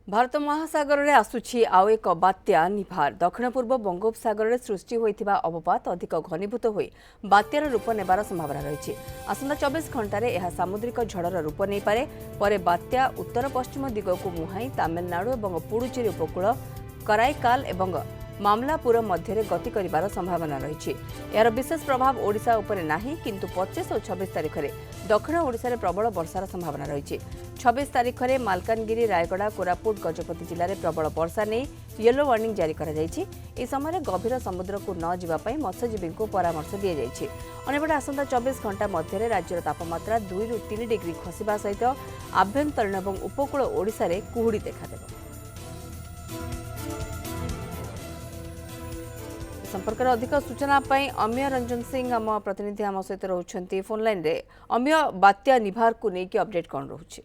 भारत महासागर में आसुछि आउ एक बात्या निभार दक्षिण पूर्व बंगोपसागर में सृष्टि होता अवपात अधिक घनीभूत हो बात्यार रूप नेबार संभावना रही। आसंता 24 घंटे यह सामुद्रिक झड़र रूप नहीं पारे पर बात्या उत्तर पश्चिम दिग को मुहाई तमिलनाडु और पुडुचेरी उपकूल कराईकाल और मामलापुर मध्य गति कर संभावना रही। यार विशेष प्रभाव ओडिशा उपरे नाही किंतु 25 और 26 तारिख में दक्षिण ओडिशा रे प्रबल वर्षार संभावना रही। 26 तारिख में मालकानगिरी रायगड़ा कोरापुट गजपति जिले में प्रबल वर्षा नहीं येलो वार्निंग जारी कर समय गभीर समुद्र को न जावाई मत्स्यजीवी को परामर्श दी जाएगी। अंपटे आसंता 24 घंटा मध्य राज्यर तापमात्रा 2 ରୁ 3 डिग्री खसवा सहित आभ्यंतरीण और उपकूल ओडिशा रे कुहुड़ी देखा संपर्क में अधिक सूचना अम्य रंजन सिंह आम प्रतिनिधि आम सहित रोचे फोन लाइन रे। अम्य बात्या निभार को लेकिन अपडेट कौन रोचे?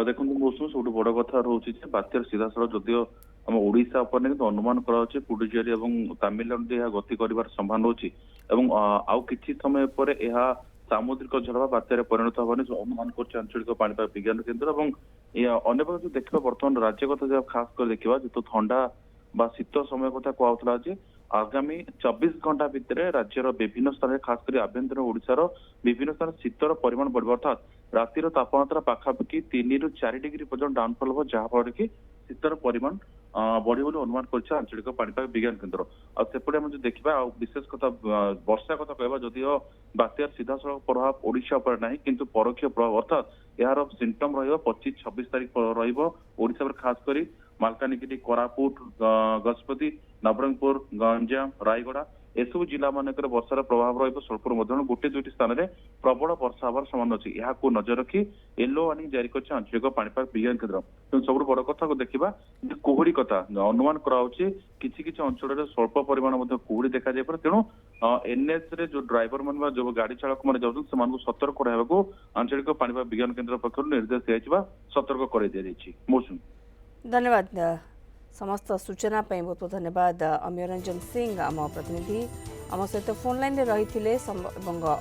देखो मौसम सब बड़ कथा रोचे बात्यार सीधा सड़क जदिव आम ओडिशा अनुमान कर पुडुचेरी और तमिलनाडु यह गति कर संभावना रोचे आउ कि समय पर यह सामुद्रिक झड़ बात्यार परिणत होने अनुमान कर आंचलिक पाणीपाग विज्ञान केन्द्र और अन्य देखा बर्तमान राज्य कथा खास कर देखा जो ठंडा बा शीत समय कथा कहला जे आगामी 24 घंटा भितर राज्यर विभिन्न स्थान खासकर आभ्यंतरीण ओडिशार विभिन्न स्थान शीतर परिमाण बढ़ अर्थात रातिर तापमात्रा पाखापाखि 3 ରୁ 4 डिग्री पर्यंत डाउनफल हो जहाँफल कि शीतर परिमाण बढ़ी अनुमान कर आंचलिक पाणीपाग विज्ञान केन्द्र आउपटे जो देखा विशेष कथा वर्षा कथा कहवा जदिव बात्यार सीधा सड़क प्रभाव ओडिशा पर ना किंतु परोक्ष प्रभाव अर्थात यार सिम्पटम रही 25-26 तारिख ओडिशा पर खास करी मालकानगिरी कोरापुट गजपति नवरंगपुर गंजाम रायगड़ा एसबू जिला मानक वर्षार प्रभाव रल्पर मध्यम गोटे दुईटी स्थान में प्रबल वर्षा हबार संभावना अच्छी यह नजर रखी येलो वार्निंग जारी कर आंचलिक पाणीपाग विज्ञान केन्द्र सब बड़ कथा को देखा कुहुड़ी कथा अनुमान कराई किसी अंचल स्वल्प परिमाण कुहुड़ी देखा जाए तेणु एनएच रे जो ड्राइवर मान जो गाड़ी चालक मैंने जाऊँ सतर्क रहा आंचलिक पाणीपाग विज्ञान केन्द्र पक्ष निर्देश दिया सतर्क कर मौसम। धन्यवाद समस्त सूचना बहुत बहुत धन्यवाद अम्य रंजन सिंह आम प्रतिनिधि आम सहित फोन लाइन में रही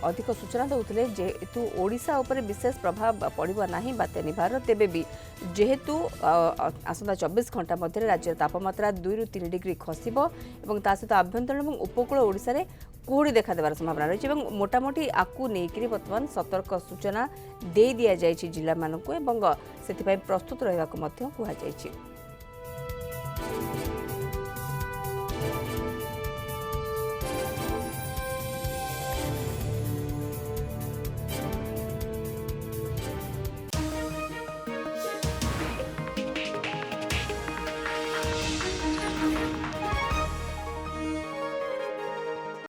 अधिक सूचना देते जेहेतु ओडिशा उपरे विशेष प्रभाव पड़ो ना बात्या निभार तेबे भी जेहेतु आसंता 24 घंटा मध्य राज्य तापमात्रा 2 ରୁ 3 डिग्री खसब और सहित आभ्यंतरीण और उपकूल ओडिशा रे कुहुड़ी देखा देवार संभावना रही है मोटामोटी आकु नहीं बर्तमान सतर्क सूचना दे दिया जायछि जिला मानकु एवं से प्रस्तुत रहा कहु।